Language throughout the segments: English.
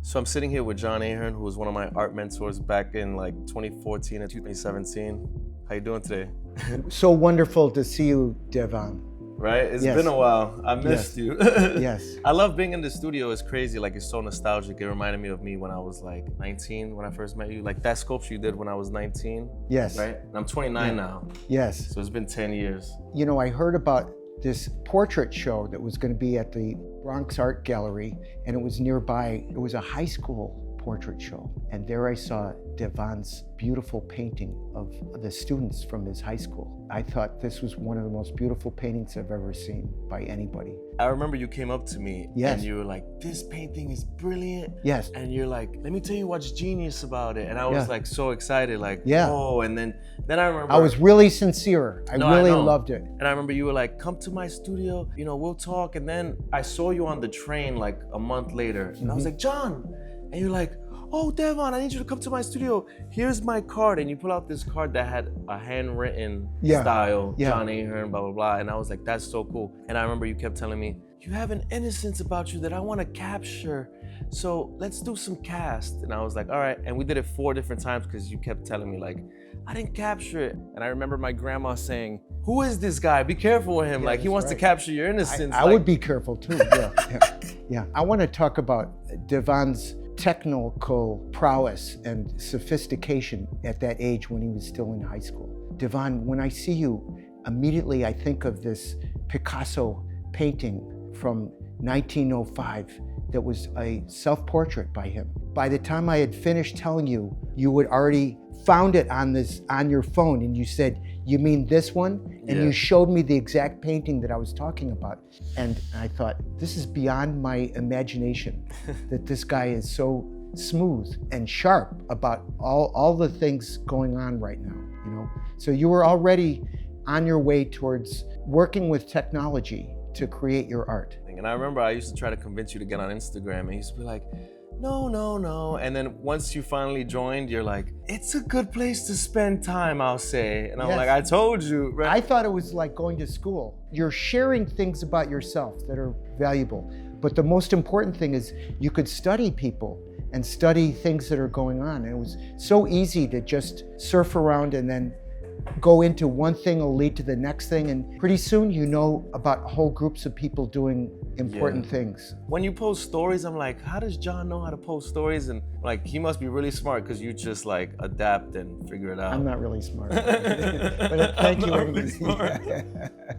So I'm sitting here with John Ahearn, who was one of my art mentors back in like 2014 and 2017. How you doing today? So wonderful to see you, Devon. Right? It's Yes. been a while. I missed you. Yes. I love being in the studio. It's crazy. Like, it's so nostalgic. It reminded me of me when I was like 19 when I first met you. Like that sculpture you did when I was 19. Yes. Right? And I'm 29 now. Yes. So it's been 10 years. You know, I heard about this portrait show that was going to be at the Bronx Art Gallery, and it was nearby. It was a high school portrait show. And there I saw Devon's beautiful painting of the students from his high school. I thought this was one of the most beautiful paintings I've ever seen by anybody. I remember you came up to me Yes. and you were like, this painting is brilliant. Yes. And you're like, let me tell you what's genius about it. And I was Yeah. like so excited, like, Yeah. oh, and then I remember. I was really sincere. I No, I really know. loved it. And I remember you were like, come to my studio, you know, we'll talk. And then I saw you on the train like a month later. And I was like, John. And you're like, oh, Devon, I need you to come to my studio. Here's my card. And you pull out this card that had a handwritten style, Yeah. John Ahearn, blah, blah, blah. And I was like, that's so cool. And I remember you kept telling me, you have an innocence about you that I want to capture. So let's do some cast. And I was like, all right. And we did it 4 different times because you kept telling me like, I didn't capture it. And I remember my grandma saying, who is this guy? Be careful with him. Yeah, like he that's wants to right. capture your innocence. I would be careful too. Yeah. I want to talk about Devon's technical prowess and sophistication at that age when he was still in high school. Devon, when I see you, immediately I think of this Picasso painting from 1905 that was a self-portrait by him. By the time I had finished telling you, you had already found it on your phone, and you said, you mean this one? And you showed me the exact painting that I was talking about. And I thought, this is beyond my imagination, that this guy is so smooth and sharp about all the things going on right now, you know? So you were already on your way towards working with technology to create your art. And I remember I used to try to convince you to get on Instagram, and you used to be like, no. And then once you finally joined, you're like, it's a good place to spend time, I'll say. And I'm Yes. like, I told you, right? I thought it was like going to school. You're sharing things about yourself that are valuable. But the most important thing is you could study people and study things that are going on. And it was so easy to just surf around and then go into one thing will lead to the next thing, and pretty soon you know about whole groups of people doing important things. When you post stories, I'm like, how does John know how to post stories? And like, he must be really smart because you just like adapt and figure it out. I'm not really smart. But thank you anyways.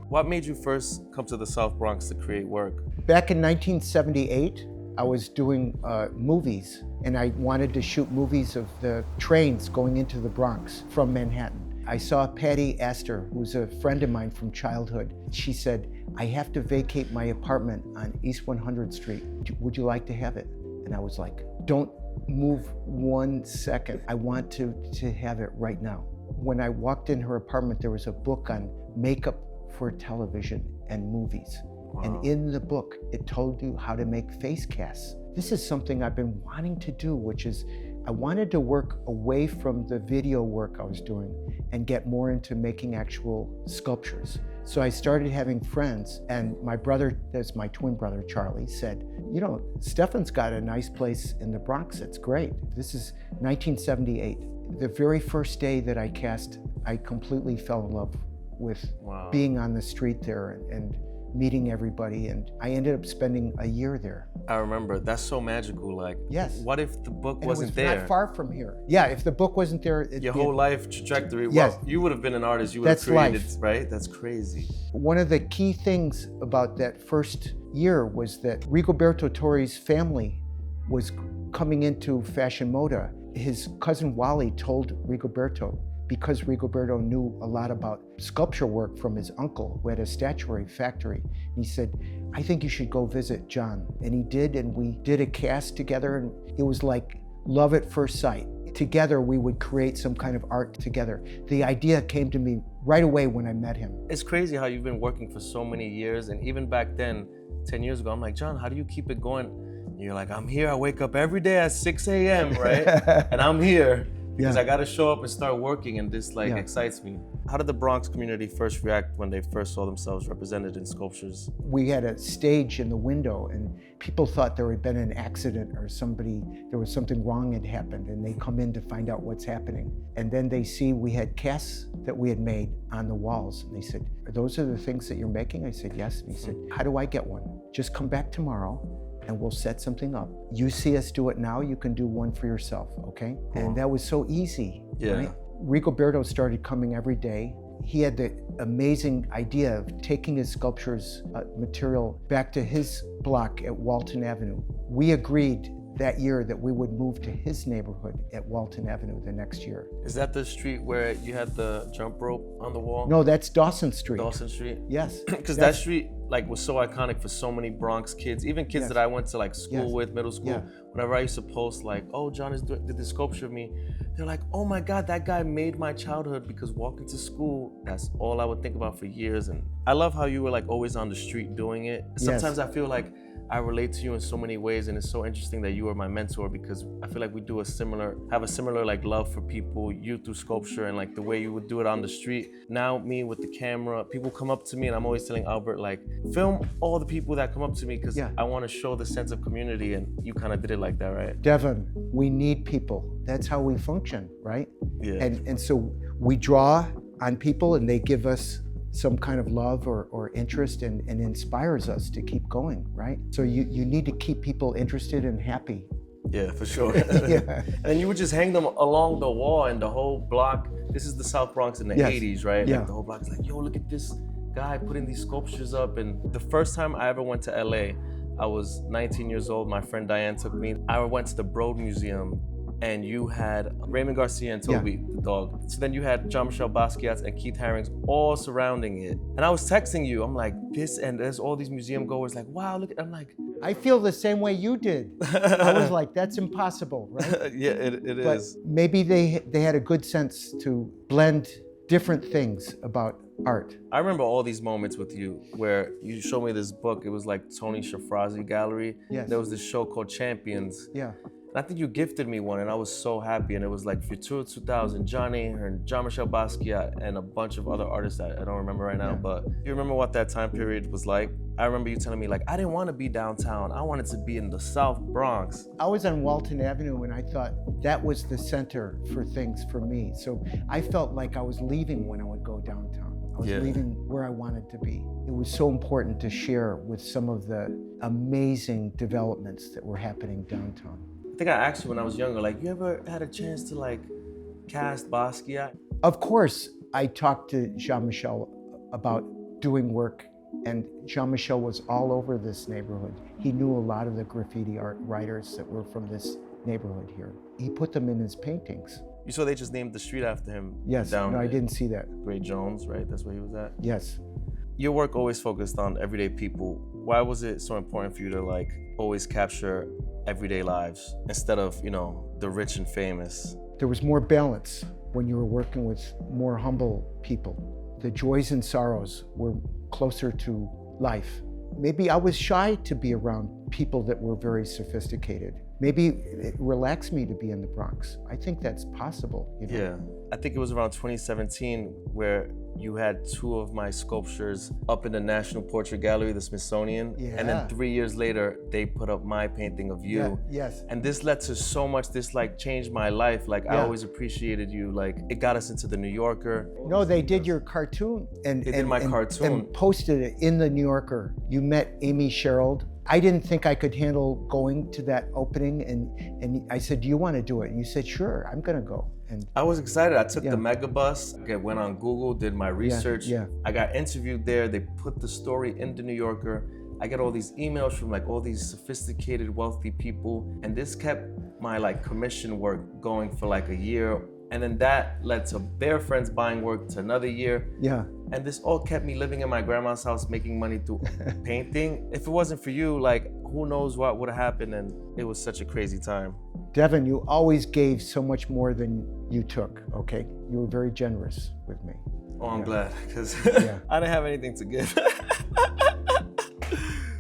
What made you first come to the South Bronx to create work? Back in 1978, I was doing movies, and I wanted to shoot movies of the trains going into the Bronx from Manhattan. I saw Patty Astor, who's a friend of mine from childhood. She said, I have to vacate my apartment on East 100th Street. Would you like to have it? And I was like, don't move 1 second. I want to have it right now. When I walked in her apartment, there was a book on makeup for television and movies. Wow. And in the book, it told you how to make face casts. This is something I've been wanting to do, which is I wanted to work away from the video work I was doing and get more into making actual sculptures. So I started having friends, and my brother, that's my twin brother, Charlie, said, you know, Stefan's got a nice place in the Bronx, it's great. This is 1978. The very first day that I cast, I completely fell in love with being on the street there and meeting everybody, and I ended up spending a year there. I remember, that's so magical. Like, yes. What if the book And wasn't it was there? not far from here. Yeah, if the book wasn't there, Your whole life trajectory. Yes. Well, you would have been an artist. You would That's have created, life. right? That's crazy. One of the key things about that first year was that Rigoberto Torre's family was coming into Fashion Moda. His cousin Wally told Rigoberto, because Rigoberto knew a lot about sculpture work from his uncle, who had a statuary factory. And he said, I think you should go visit John. And he did, and we did a cast together, and it was like love at first sight. Together, we would create some kind of art together. The idea came to me right away when I met him. It's crazy how you've been working for so many years, and even back then, 10 years ago, I'm like, John, how do you keep it going? And you're like, I'm here, I wake up every day at 6 a.m., right? And I'm here. because Yeah. I got to show up and start working, and this like Yeah. excites me. How did the Bronx community first react when they first saw themselves represented in sculptures? We had a stage in the window, and people thought there had been an accident or there was something wrong had happened, and they come in to find out what's happening. And then they see we had casts that we had made on the walls, and they said, "Those are the things that you're making?" I said, "Yes." And he said, "How do I get one?" "Just come back tomorrow and we'll set something up. You see us do it now, you can do one for yourself, okay?" And that was so easy. Yeah. Right? Rigoberto started coming every day. He had the amazing idea of taking his sculptures material back to his block at Walton Avenue. We agreed that year that we would move to his neighborhood at Walton Avenue the next year. Is that the street where you had the jump rope on the wall? No, that's Dawson Street. Dawson Street? Yes. Because that street like was so iconic for so many Bronx kids, even kids Yes. that I went to like school Yes. with, middle school. Yeah. Whenever I used to post like, "Oh, John did this sculpture of me," they're like, "Oh my God, that guy made my childhood," because walking to school, that's all I would think about for years. And I love how you were like always on the street doing it. Sometimes I feel like I relate to you in so many ways, and it's so interesting that you are my mentor, because I feel like we have a similar like love for people, you through sculpture and like the way you would do it on the street. Now me with the camera, people come up to me, and I'm always telling Albert like, film all the people that come up to me, because I want to show the sense of community, and you kind of did it like that, right? Devin, we need people. That's how we function, right? Yeah. And so we draw on people, and they give us some kind of love or interest, and inspires us to keep going, right? So you need to keep people interested and happy. Yeah, for sure. Yeah. And you would just hang them along the wall, and the whole block. This is the South Bronx in the 80s, right? Yeah. Like the whole block is like, yo, look at this guy putting these sculptures up. And the first time I ever went to LA, I was 19 years old. My friend Diane took me. I went to the Broad Museum, and you had Raymond Garcia and Toby, the dog. So then you had Jean-Michel Basquiat and Keith Haring's all surrounding it. And I was texting you, I'm like, this, and there's all these museum goers like, wow, look at, I'm like. I feel the same way you did. I was like, that's impossible, right? Yeah, it But is. maybe they had a good sense to blend different things about art. I remember all these moments with you where you showed me this book. It was like Tony Shafrazi Gallery. Yes. There was this show called Champions. Yeah. And I think you gifted me one, and I was so happy. And it was like Futura 2000, John Ahearn, Jean-Michel Basquiat, and a bunch of other artists that I don't remember right now. Yeah. But you remember what that time period was like? I remember you telling me like, I didn't want to be downtown. I wanted to be in the South Bronx. I was on Walton Avenue, and I thought that was the center for things for me. So I felt like I was leaving when I would go downtown. I was leaving where I wanted to be. It was so important to share with some of the amazing developments that were happening downtown. I think I asked you when I was younger, like, you ever had a chance to like cast Basquiat? Of course, I talked to Jean-Michel about doing work, and Jean-Michel was all over this neighborhood. He knew a lot of the graffiti art writers that were from this neighborhood here. He put them in his paintings. You saw they just named the street after him. Yes, down no, I at didn't see that. Great Jones, right? That's where he was at. Yes. Your work always focused on everyday people. Why was it so important for you to like always capture everyday lives instead of, you know, the rich and famous? There was more balance when you were working with more humble people. The joys and sorrows were closer to life. Maybe I was shy to be around people that were very sophisticated. Maybe it relaxed me to be in the Bronx. I think that's possible. You know? Yeah. I think it was around 2017 where you had two of my sculptures up in the National Portrait Gallery, the Smithsonian. Yeah. And then 3 years later, they put up my painting of you. Yeah, yes. And this led to so much, this like changed my life. Like I Yeah. always appreciated you. Like it got us into the New Yorker. No, they did your cartoon and They did my cartoon. and posted it in the New Yorker. You met Amy Sherald. I didn't think I could handle going to that opening, and I said, "Do you want to do it?" And you said, "Sure, I'm gonna go." And I was excited. I took Yeah. the mega bus, went on Google, did my research. yeah. I got interviewed there. They put the story in the New Yorker. I get all these emails from like all these sophisticated, wealthy people. And this kept my like commission work going for like a year. And then that led to their friends buying work to another year. yeah, And this all kept me living in my grandma's house, making money through painting. If it wasn't for you, like who knows what would have happened. And it was such a crazy time. Devin, you always gave so much more than you took. Okay, you were very generous with me. Oh, I'm glad, because Yeah. I didn't have anything to give.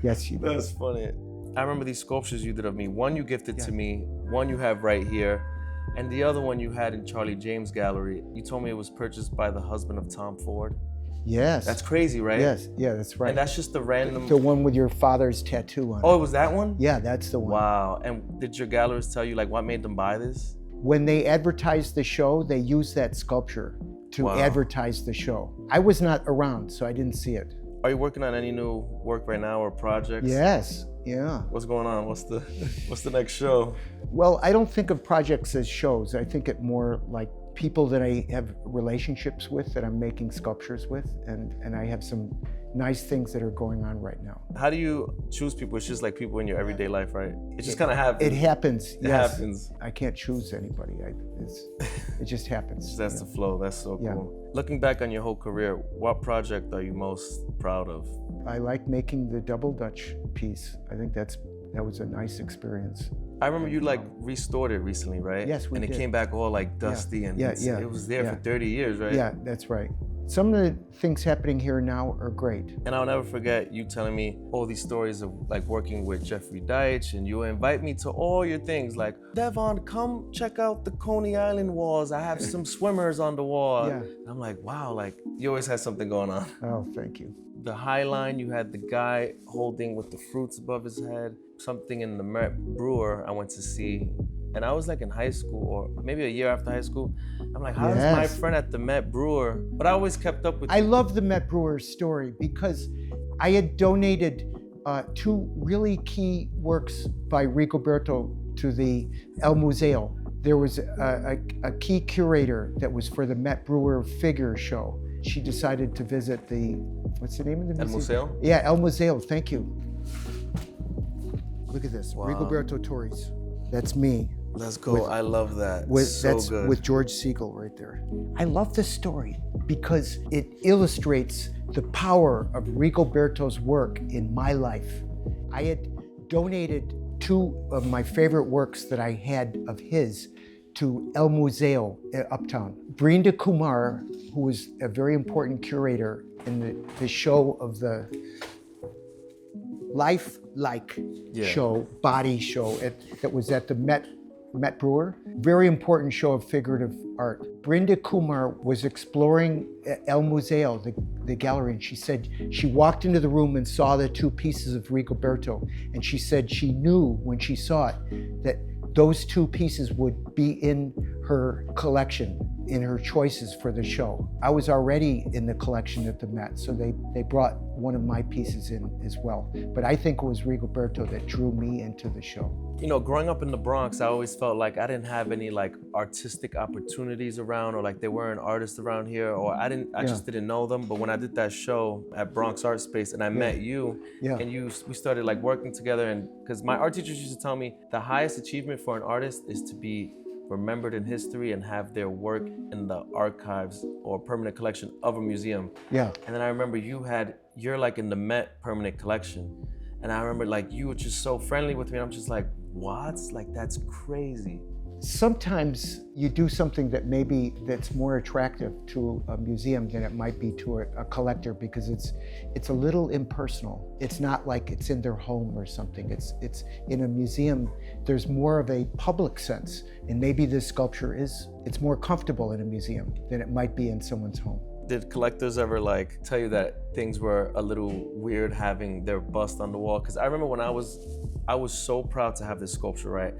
Yes, you did. That's funny. I remember these sculptures you did of me. One you gifted to Yeah. me, one you have right here. And the other one you had in Charlie James Gallery, you told me it was purchased by the husband of Tom Ford. Yes. That's crazy, right? Yes, yeah, that's right. And that's just the random... The one with your father's tattoo on Oh, it. it was that one? Yeah, that's the one. Wow. And did your gallerist tell you like what made them buy this? When they advertised the show, they used that sculpture to advertise the show. I was not around, so I didn't see it. Are you working on any new work right now or projects? Yes, yeah. What's going on? What's the next show? Well, I don't think of projects as shows. I think it more like people that I have relationships with, that I'm making sculptures with, and I have some nice things that are going on right now. How do you choose people? It's just like people in your everyday life, right? It just kind of happens. It happens, It yes. happens. I can't choose anybody. It just happens. That's the flow. That's so cool. Yeah. Looking back on your whole career, what project are you most proud of? I like making the Double Dutch piece. I think that was a nice experience. I remember you like restored it recently, right? Yes, we did. And it came back all like dusty and it was there for 30 years, right? Yeah, that's right. Some of the things happening here now are great. And I'll never forget you telling me all these stories of like working with Jeffrey Deitch, and you invite me to all your things like, Devon, come check out the Coney Island walls. I have some swimmers on the wall. Yeah. And I'm like, wow, like you always had something going on. Oh, thank you. The High Line, you had the guy holding with the fruits above his head. Something in the Met Brewer I went to see, and I was like in high school or maybe a year after high school. I'm like, how is my friend at the Met Brewer? But I always kept up with I love the Met Brewer story because I had donated two really key works by Rigoberto to the El Museo. There was a key curator that was for the Met Brewer figure show. She decided to visit the, what's the name of the museum? El Museo? Yeah, El Museo, thank you. Look at this, Wow. Rigoberto Torres. That's me. Let's go. I love that. That's good. with George Siegel right there. I love this story because it illustrates the power of Rigoberto's work in my life. I had donated two of my favorite works that I had of his to El Museo uptown. Brinda Kumar, who was a very important curator in the show of the lifelike show, body show that was at the Met Brewer. Very important show of figurative art. Brinda Kumar was exploring El Museo, the gallery, and she said she walked into the room and saw the two pieces of Rigoberto, and she said she knew when she saw it that those two pieces would be in her collection, in her choices for the show. I was already in the collection at the Met, so they brought one of my pieces in as well. But I think it was Rigoberto that drew me into the show. You know, growing up in the Bronx, I always felt like I didn't have any like artistic opportunities around, or like there weren't artists around here, or I just didn't know them. But when I did that show at Bronx Art Space and I met you, and we started like working together, and because my art teachers used to tell me the highest achievement for an artist is to be remembered in history and have their work in the archives or permanent collection of a museum. Yeah. And then I remember you're like in the Met permanent collection. And I remember like you were just so friendly with me. And I'm just like, what? Like, that's crazy. Sometimes you do something that's more attractive to a museum than it might be to a collector, because it's a little impersonal. It's not like it's in their home or something. It's in a museum. There's more of a public sense, and maybe this sculpture it's more comfortable in a museum than it might be in someone's home. Did collectors ever like tell you that things were a little weird having their bust on the wall? Because I remember when I was so proud to have this sculpture, right?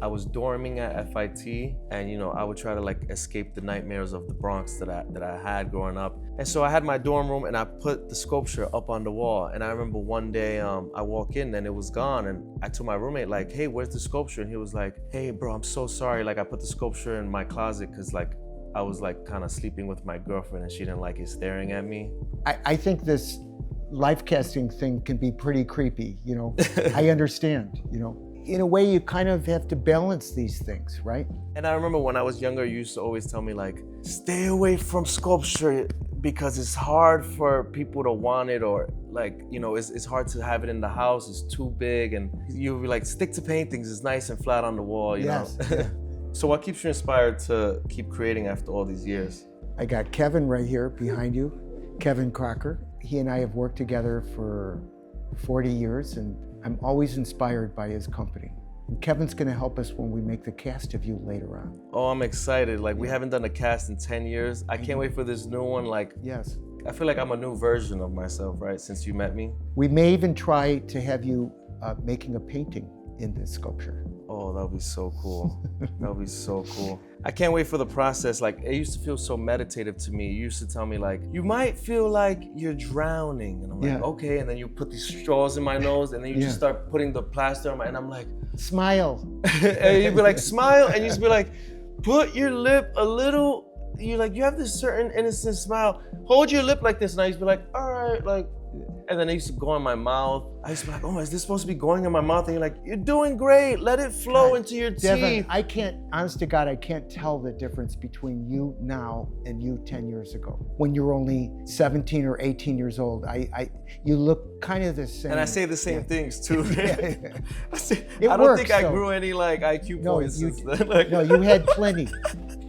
I was dorming at FIT, and you know, I would try to like escape the nightmares of the Bronx that I had growing up. And so I had my dorm room and I put the sculpture up on the wall. And I remember one day I walk in and it was gone, and I told my roommate like, hey, where's the sculpture? And he was like, hey bro, I'm so sorry. Like I put the sculpture in my closet because like I was like kind of sleeping with my girlfriend and she didn't like it staring at me. I think this life casting thing can be pretty creepy, you know. I understand, you know. In a way, you kind of have to balance these things, right? And I remember when I was younger, you used to always tell me like, stay away from sculpture because it's hard for people to want it, or like, you know, it's hard to have it in the house, it's too big. And you'd be like, stick to paintings, it's nice and flat on the wall, you know? Yeah. So what keeps you inspired to keep creating after all these years? I got Kevin right here behind you, Kevin Crocker. He and I have worked together for 40 years, and I'm always inspired by his company. And Kevin's going to help us when we make the cast of you later on. Oh, I'm excited. Like, we haven't done a cast in 10 years. I can't wait for this new one. Like, Yes. I feel like I'm a new version of myself, right? Since you met me. We may even try to have you making a painting in this sculpture. Oh, that would be so cool. That would be so cool. I can't wait for the process. Like, it used to feel so meditative to me. You used to tell me, like, you might feel like you're drowning. And I'm like, okay. And then you put these straws in my nose, and then you just start putting the plaster on my, and I'm like, smile. And you'd be like, smile. And you just be like, put your lip a little, you have this certain innocent smile. Hold your lip like this. And I used to be like, all right, like, and then it used to go in my mouth. I used to be like, oh, is this supposed to be going in my mouth? And you're like, you're doing great. Let it flow into your Devin, teeth. I can't, honest to God, I can't tell the difference between you now and you 10 years ago. When you're only 17 or 18 years old, you look kind of the same. And I say the same things too. It I don't works, think I though. grew any like IQ points since then. Like, No, you had plenty.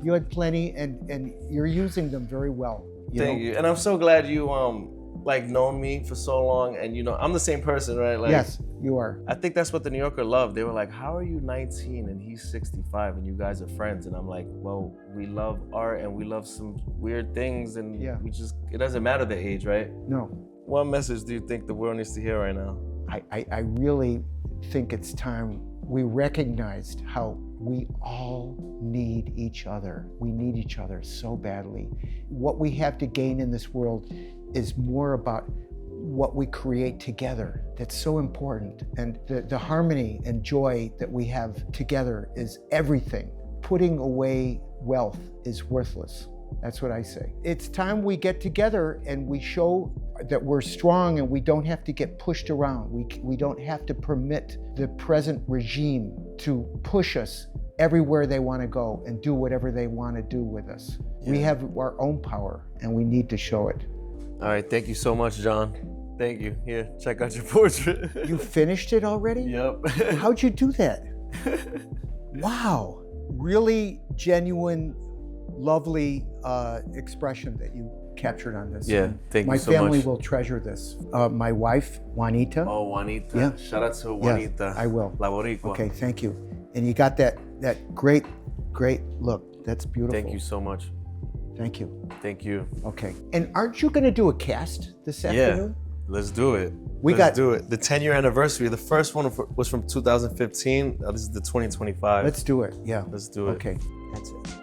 You had plenty, and you're using them very well. Thank you. And I'm so glad you like known me for so long, and I'm the same person, right? Like, yes, you are. I think that's what the New Yorker loved. They were like, how are you 19 and he's 65 and you guys are friends? And I'm like, well, we love art and we love some weird things, and it doesn't matter the age, right? No. What message do you think the world needs to hear right now? I really think it's time we recognized how we all need each other. We need each other so badly. What we have to gain in this world is more about what we create together. That's so important. And the harmony and joy that we have together is everything. Putting away wealth is worthless. That's what I say. It's time we get together and we show that we're strong and we don't have to get pushed around. We don't have to permit the present regime to push us everywhere they want to go and do whatever they want to do with us. Yeah. We have our own power and we need to show it. All right, thank you so much, John. Thank you. Here, check out your portrait. You finished it already? Yep. How'd you do that? Wow. Really genuine, lovely expression that you captured on this. Yeah, thank you so much. My family will treasure this. My wife, Juanita. Oh, Juanita. Yeah. Shout out to Juanita. Yeah, I will. La Boricua. Okay, thank you. And you got that great look. That's beautiful. Thank you so much. Thank you. Thank you. Okay. And aren't you going to do a cast this afternoon? Yeah, let's do it. Let's do it. The 10-year anniversary. The first one was from 2015. This is the 2025. Let's do it. Yeah. Let's do it. Okay. That's it.